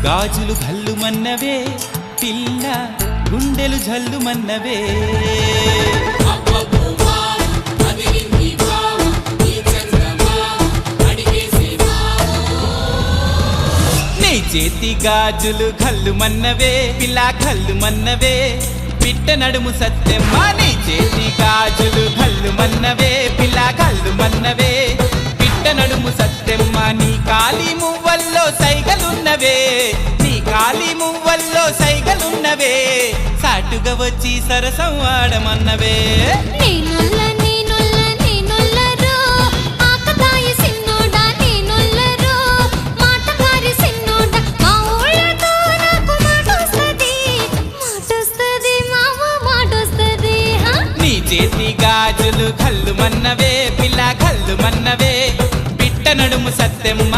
గాజులు ఘల్లుమన్నవే పిల్ల గుండెలు జల్లుమన్నవే నీ చేతి గాజులు ఘల్లుమన్నవే పిల్ల ఘల్లుమన్నవే పిట్ట నడుము సత్తెమ్మ నీ చేతి గాజులు ఘల్లుమన్నవే పిల్ల ఘల్లుమన్నవే పిట్ట నడుము సత్తెమ్మ నీ కాలి మువ్వల్లో సైగలున్నవే నీ కాలి మువ్వల్లో సైగలున్నవే సాటుగా వచ్చి సరసం ఆడమన్నవే చేతి గాజులు ఘల్లుమన్నవే పిల్ల ఘల్లుమన్నవే పిట్ట నడుము సత్తెమ్మ